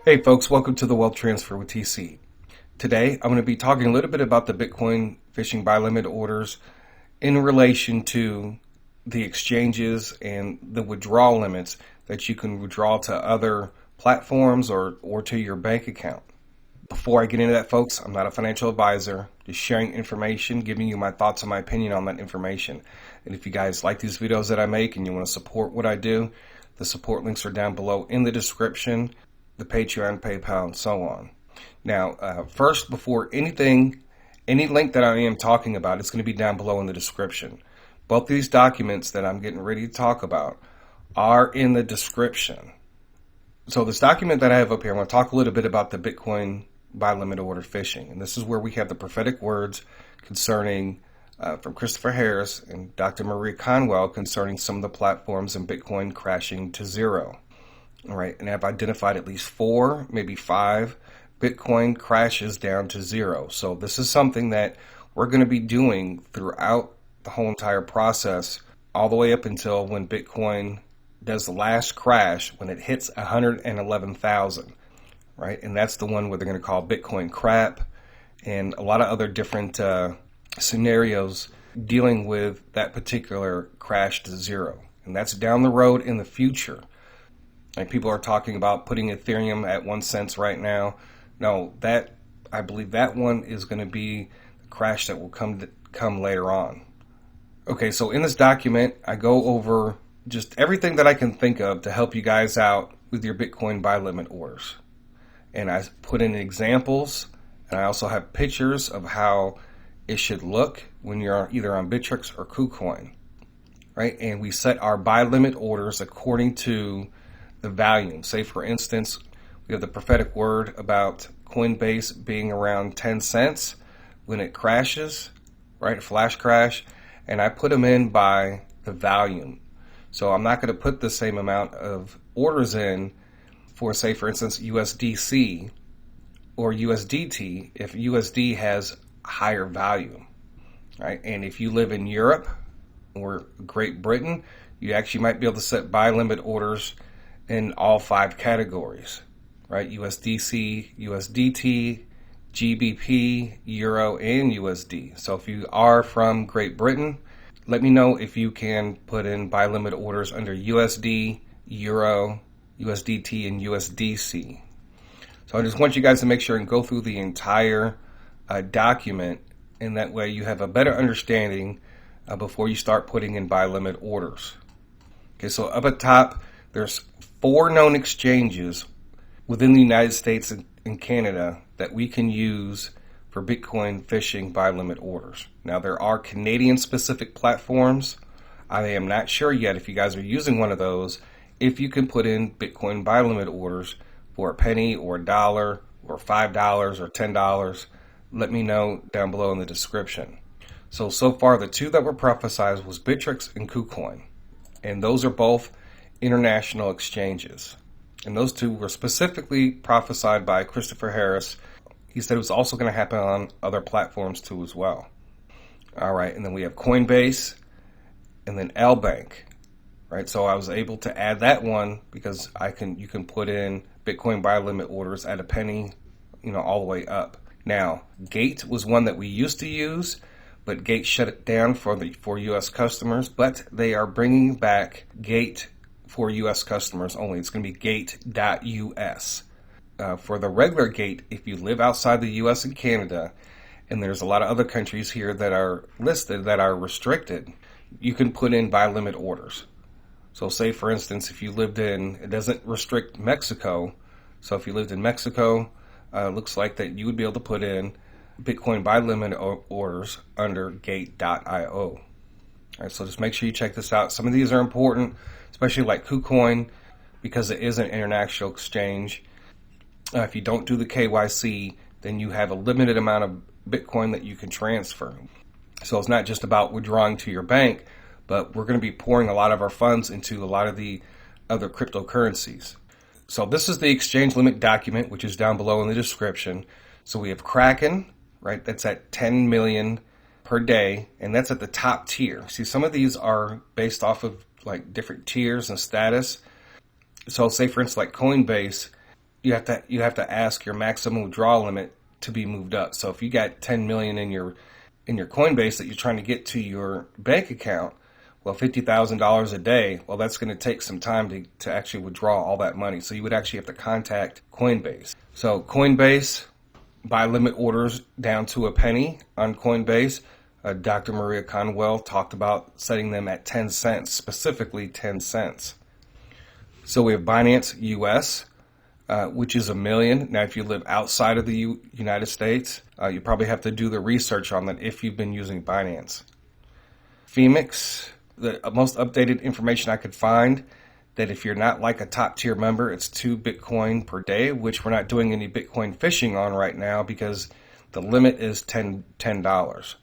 Hey folks, welcome to the Wealth Transfer with TC. Today I'm going to be talking a little bit about the Bitcoin phishing buy limit orders in relation to the exchanges and the withdrawal limits that you can withdraw to other platforms or to your bank account. Before I get into that, folks, I'm not a financial advisor, just sharing information, giving you my thoughts and my opinion on that information. And if you guys like these videos that I make and you want to support what I do, the support links are down below in the description, the Patreon, PayPal, and so on. Now, first, before anything, any link that I am talking about is going to be down below in the description. Both these documents that I'm getting ready to talk about are in the description. So this document that I have up here, I'm going to talk a little bit about the Bitcoin buy limit order phishing. And this is where we have the prophetic words concerning, from Christopher Harris and Dr. Maria Conwell, concerning some of the platforms and Bitcoin crashing to zero. All right, and I've identified at least 4, maybe 5 Bitcoin crashes down to zero. So this is something that we're going to be doing throughout the whole entire process, all the way up until when Bitcoin does the last crash, when it hits 111,000, right? And that's the one where they're going to call Bitcoin crap and a lot of other different scenarios dealing with that particular crash to zero. And that's down the road in the future. Like people are talking about putting Ethereum at 1 cent right now. No, I believe that one is going to be the crash that will come later on. Okay, so in this document, I go over just everything that I can think of to help you guys out with your Bitcoin buy limit orders. And I put in examples, and I also have pictures of how it should look when you're either on Bittrex or Kucoin, right? And we set our buy limit orders according to the volume. Say, for instance, we have the prophetic word about Coinbase being around 10 cents when it crashes, right? A flash crash. And I put them in by the volume. So I'm not going to put the same amount of orders in for, say, for instance, USDC or USDT if USD has higher volume, right? And if you live in Europe or Great Britain, you actually might be able to set buy limit orders in all 5 categories, right? USDC, USDT, GBP, Euro, and USD. So if you are from Great Britain, let me know if you can put in buy limit orders under USD, Euro, USDT, and USDC. So I just want you guys to make sure and go through the entire document, and that way you have a better understanding before you start putting in buy limit orders. Okay, so up at top, there's 4 known exchanges within the United States and Canada that we can use for Bitcoin phishing buy limit orders. Now, there are Canadian specific platforms. I am not sure yet if you guys are using one of those, if you can put in Bitcoin buy limit orders for a penny or $1 or $5 or $10. Let me know down below in the description. So far, the 2 that were prophesied was Bittrex and Kucoin. And those are both international exchanges. And those 2 were specifically prophesied by Christopher Harris. He said it was also going to happen on other platforms too as well. All right, and then we have Coinbase and then LBank, right? So I was able to add that one because you can put in Bitcoin buy limit orders at a penny, all the way up. Now, Gate was one that we used to use, but Gate shut it down for U.S. customers, but they are bringing back Gate for U.S. customers only. It's going to be gate.us. For the regular Gate, if you live outside the U.S. and Canada, and there's a lot of other countries here that are listed that are restricted, you can put in buy limit orders. So say, for instance, if you lived it doesn't restrict Mexico. So if you lived in Mexico, looks like that you would be able to put in Bitcoin buy limit orders under gate.io. All right, so just make sure you check this out. Some of these are important, especially like Kucoin, because it is an international exchange. If you don't do the KYC, then you have a limited amount of Bitcoin that you can transfer. So it's not just about withdrawing to your bank, but we're going to be pouring a lot of our funds into a lot of the other cryptocurrencies. So this is the exchange limit document, which is down below in the description. So we have Kraken, right? That's at 10 million per day, and that's at the top tier. See, some of these are based off of like different tiers and status. So say, for instance, like Coinbase, you have to ask your maximum withdrawal limit to be moved up. So if you got 10 million in your Coinbase that you're trying to get to your bank account, well, $50,000 a day, well, that's going to take some time to actually withdraw all that money. So you would actually have to contact Coinbase. So Coinbase, buy limit orders down to a penny on Coinbase. Dr. Maria Conwell talked about setting them at 10 cents, specifically 10 cents. So we have Binance US, which is $1 million. Now, if you live outside of the United States, you probably have to do the research on that if you've been using Binance. Phemex, the most updated information I could find, that if you're not like a top tier member, it's 2 Bitcoin per day, which we're not doing any Bitcoin fishing on right now because the limit is $10.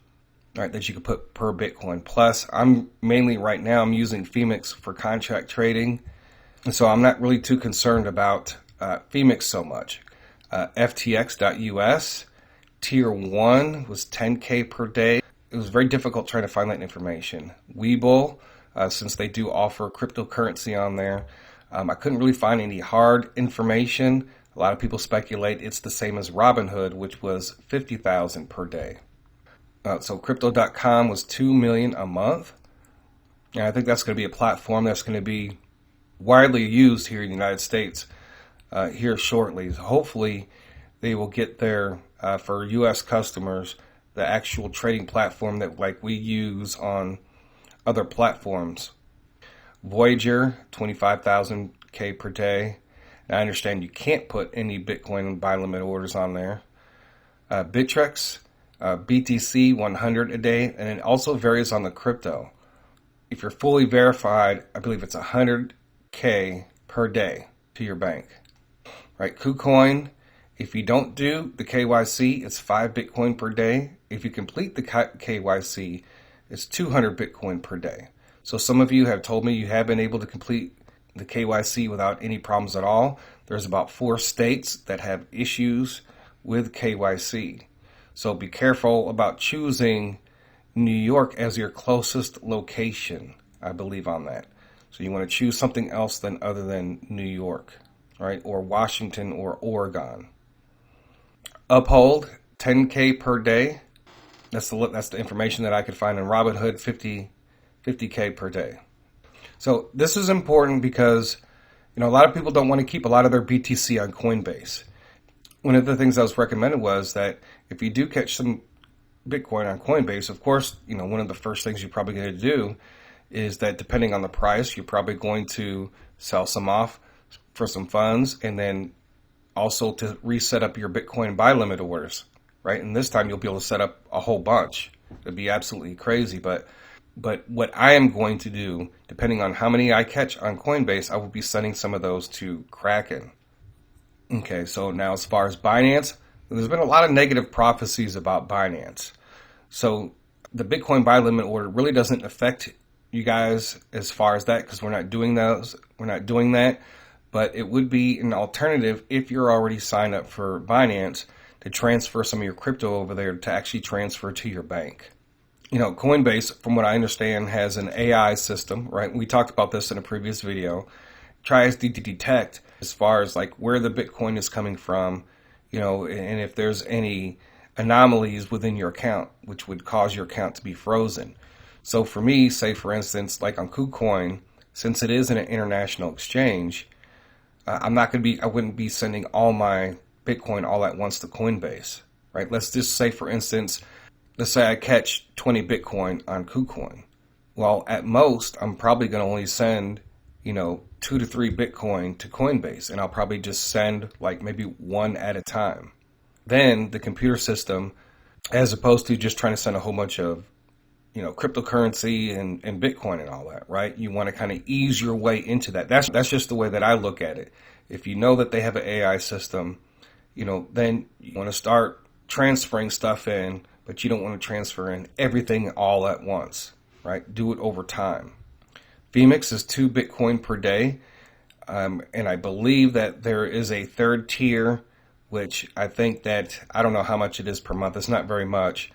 Right, that you could put per Bitcoin. Plus, I'm using Phemex for contract trading, and so I'm not really too concerned about Phemex so much. FTX.us, tier 1 was 10K per day. It was very difficult trying to find that information. Webull, since they do offer cryptocurrency on there, I couldn't really find any hard information. A lot of people speculate it's the same as Robinhood, which was 50,000 per day. So crypto.com was 2 million a month. And I think that's going to be a platform that's going to be widely used here in the United States here shortly. So hopefully they will get there for U.S. customers, the actual trading platform that like we use on other platforms. Voyager, 25,000K per day. And I understand you can't put any Bitcoin buy limit orders on there. Bittrex, BTC 100 a day, and it also varies on the crypto. If you're fully verified, I believe it's 100K per day to your bank. Right, Kucoin, if you don't do the KYC, it's 5 Bitcoin per day. If you complete the KYC, it's 200 Bitcoin per day. So some of you have told me you have been able to complete the KYC without any problems at all. There's about 4 states that have issues with KYC. So be careful about choosing New York as your closest location, I believe on that. So you want to choose something else other than New York, right? Or Washington or Oregon. UPHOLD, 10K per day. That's the information that I could find in Robinhood, 50K per day. So this is important because, a lot of people don't want to keep a lot of their BTC on Coinbase. One of the things I was recommended was that if you do catch some Bitcoin on Coinbase, of course, one of the first things you're probably going to do is that depending on the price, you're probably going to sell some off for some funds and then also to reset up your Bitcoin buy limit orders, right? And this time you'll be able to set up a whole bunch. It'd be absolutely crazy. But what I am going to do, depending on how many I catch on Coinbase, I will be sending some of those to Kraken. Okay, so now as far as Binance, there's been a lot of negative prophecies about Binance. So the Bitcoin buy limit order really doesn't affect you guys as far as that because we're not doing those. We're not doing that. But it would be an alternative if you're already signed up for Binance to transfer some of your crypto over there to actually transfer to your bank. Coinbase, from what I understand, has an AI system, right? We talked about this in a previous video. Tries to detect as far as like where the Bitcoin is coming from, and if there's any anomalies within your account, which would cause your account to be frozen. So for me, say for instance, like on Kucoin, since it is an international exchange, I wouldn't be sending all my Bitcoin all at once to Coinbase, right? Let's just say for instance, let's say I catch 20 Bitcoin on Kucoin. Well, at most, I'm probably going to only send, 2 to 3 Bitcoin to Coinbase, and I'll probably just send like maybe 1 at a time. Then the computer system, as opposed to just trying to send a whole bunch of, cryptocurrency and Bitcoin and all that, right? You want to kind of ease your way into that. That's just the way that I look at it. If you know that they have an AI system, then you want to start transferring stuff in, but you don't want to transfer in everything all at once, right? Do it over time. Phemex is 2 Bitcoin per day. And I believe that there is a third tier, which I think that, I don't know how much it is per month. It's not very much,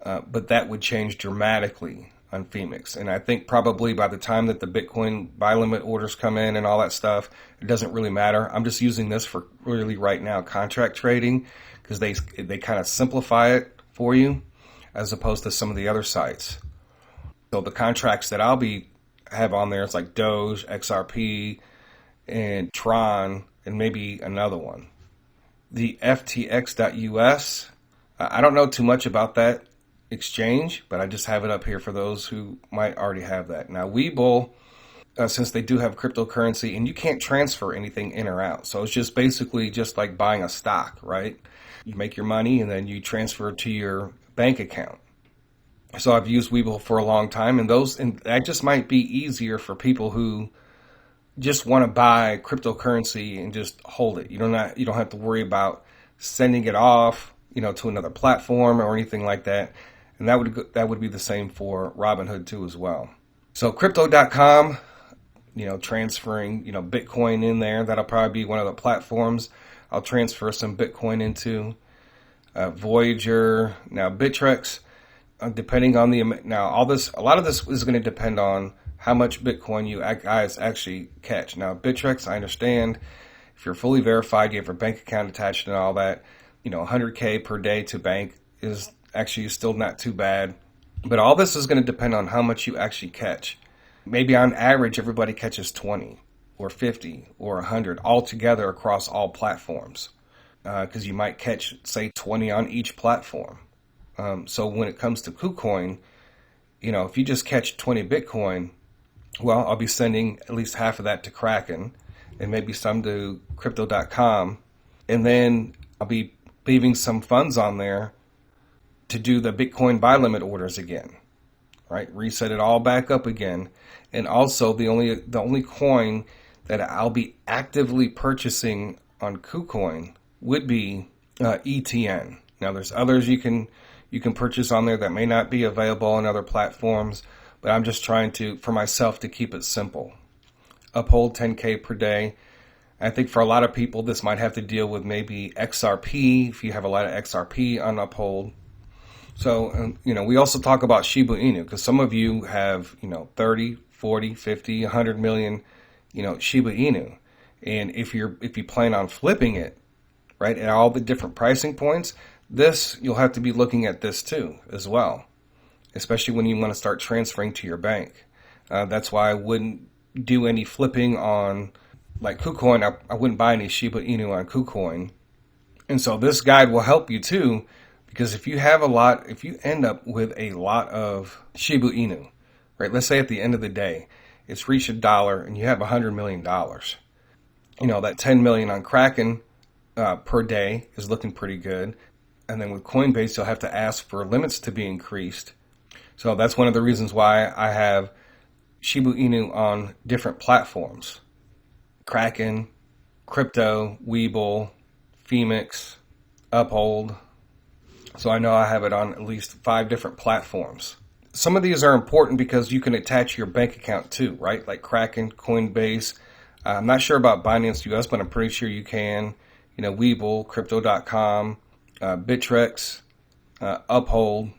but that would change dramatically on Phemex. And I think probably by the time that the Bitcoin buy limit orders come in and all that stuff, it doesn't really matter. I'm just using this for really right now contract trading because they kind of simplify it for you as opposed to some of the other sites. So the contracts that have on there, it's like Doge, XRP, and Tron, and maybe another one. The FTX.US, I don't know too much about that exchange, but I just have it up here for those who might already have that. Now, Webull, since they do have cryptocurrency, and you can't transfer anything in or out, so it's just basically just like buying a stock, right? You make your money and then you transfer it to your bank account. So I've used Webull for a long time, and that just might be easier for people who just want to buy cryptocurrency and just hold it. You don't have to worry about sending it off, to another platform or anything like that. And that would be the same for Robinhood too as well. So crypto.com, transferring, Bitcoin in there. That'll probably be one of the platforms I'll transfer some Bitcoin into. Voyager, now Bittrex, depending on a lot of this is going to depend on how much Bitcoin you guys actually catch. Now, Bittrex, I understand if you're fully verified, you have your bank account attached and all that, 100K per day to bank is actually still not too bad. But all this is going to depend on how much you actually catch. Maybe on average, everybody catches 20 or 50 or 100 all together across all platforms. Because you might catch, say, 20 on each platform. So when it comes to Kucoin, if you just catch 20 Bitcoin, well, I'll be sending at least half of that to Kraken and maybe some to crypto.com. And then I'll be leaving some funds on there to do the Bitcoin buy limit orders again, right? Reset it all back up again. And also the only coin that I'll be actively purchasing on Kucoin would be ETN. Now there's others you can purchase on there that may not be available on other platforms, but I'm just trying for myself to keep it simple. Uphold 10K per day. I think for a lot of people, this might have to deal with maybe XRP, if you have a lot of XRP on Uphold. So, we also talk about Shiba Inu, because some of you have, 30, 40, 50, 100 million, Shiba Inu. And if you plan on flipping it, right, at all the different pricing points, you'll have to be looking at this too, as well, especially when you want to start transferring to your bank. That's why I wouldn't do any flipping on, like Kucoin. I wouldn't buy any Shiba Inu on Kucoin. And so this guide will help you too, because if you end up with a lot of Shiba Inu, right, let's say at the end of the day, it's reached $1 and you have $100 million. That 10 million on Kraken per day is looking pretty good. And then with Coinbase, you'll have to ask for limits to be increased. So that's one of the reasons why I have Shiba Inu on different platforms. Kraken, Crypto, Webull, Phemex, Uphold. So I know I have it on at least 5 different platforms. Some of these are important because you can attach your bank account too, right? Like Kraken, Coinbase. I'm not sure about Binance US, but I'm pretty sure you can. Webull, Crypto.com, Bittrex, Uphold,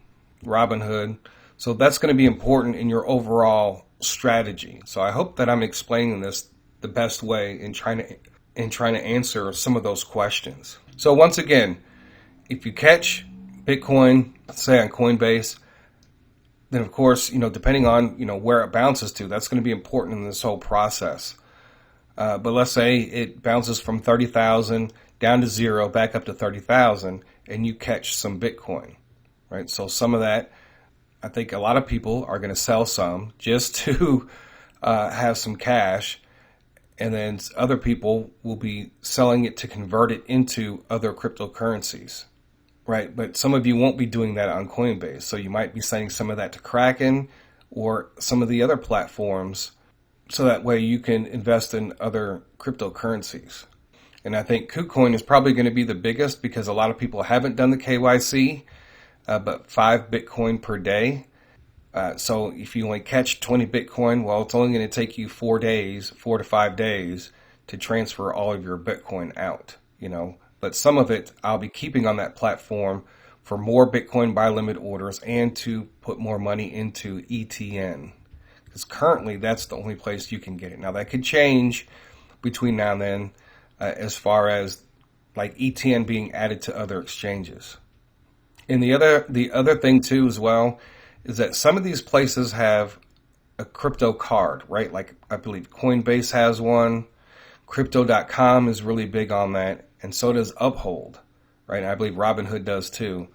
Robinhood. So that's going to be important in your overall strategy. So I hope that I'm explaining this the best way in trying to answer some of those questions. So once again, if you catch Bitcoin, let's say on Coinbase, then of course, depending on, where it bounces to, that's going to be important in this whole process. But let's say it bounces from 30,000 down to 0, back up to 30,000, and you catch some Bitcoin, right? So some of that, I think a lot of people are going to sell some just to have some cash, and then other people will be selling it to convert it into other cryptocurrencies, right? But some of you won't be doing that on Coinbase, so you might be sending some of that to Kraken or some of the other platforms, so that way you can invest in other cryptocurrencies. And I think Kucoin is probably going to be the biggest because a lot of people haven't done the KYC, but 5 Bitcoin per day. So if you only catch 20 Bitcoin, well, it's only going to take you 4 to 5 days to transfer all of your Bitcoin out, But some of it I'll be keeping on that platform for more Bitcoin buy limit orders and to put more money into ETN. Because currently that's the only place you can get it. Now that could change between now and then as far as like ETN being added to other exchanges. And the other thing too as well is that some of these places have a crypto card, right? Like I believe Coinbase has one. Crypto.com is really big on that, and so does UPHOLD, right? And I believe Robinhood does too.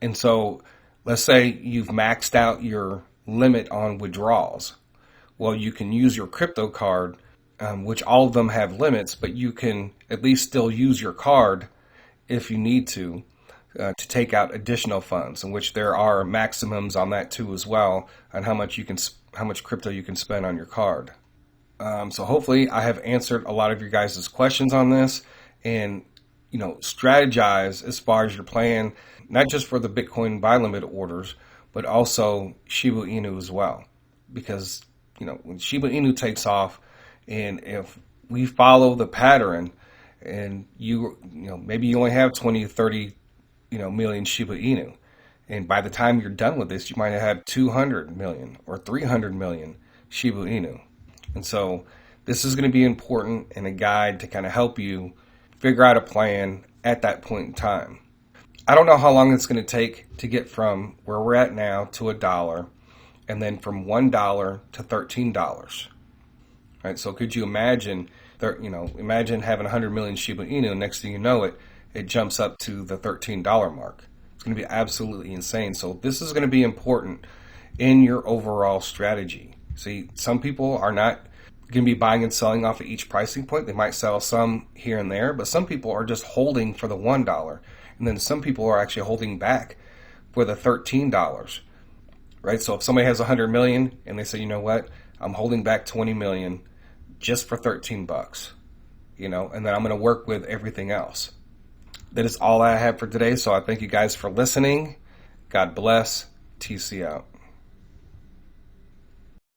And so let's say you've maxed out your limit on withdrawals. Well, you can use your crypto card, which all of them have limits, but you can at least still use your card if you need to take out additional funds, in which there are maximums on that too as well, on how much crypto you can spend on your card. So hopefully I have answered a lot of your guys' questions on this, and strategize as far as your plan, not just for the Bitcoin buy limit orders, but also Shiba Inu as well. Because when Shiba Inu takes off, and if we follow the pattern, and maybe you only have 20, 30 million Shiba Inu, and by the time you're done with this, you might have 200 million or 300 million Shiba Inu. And so this is going to be important and a guide to kind of help you figure out a plan at that point in time. I don't know how long it's going to take to get from where we're at now to $1, and then from $1 to $13. Right? So could you imagine, imagine having 100 million Shiba Inu, and next thing you know it jumps up to the $13 mark. It's going to be absolutely insane. So this is going to be important in your overall strategy. See, some people are not going to be buying and selling off at each pricing point. They might sell some here and there, but some people are just holding for the $1. And then some people are actually holding back for the $13, right? So if somebody has 100 million and they say, you know what, I'm holding back 20 million just for $13, and then I'm going to work with everything else. That is all I have for today. So I thank you guys for listening. God bless. TC out.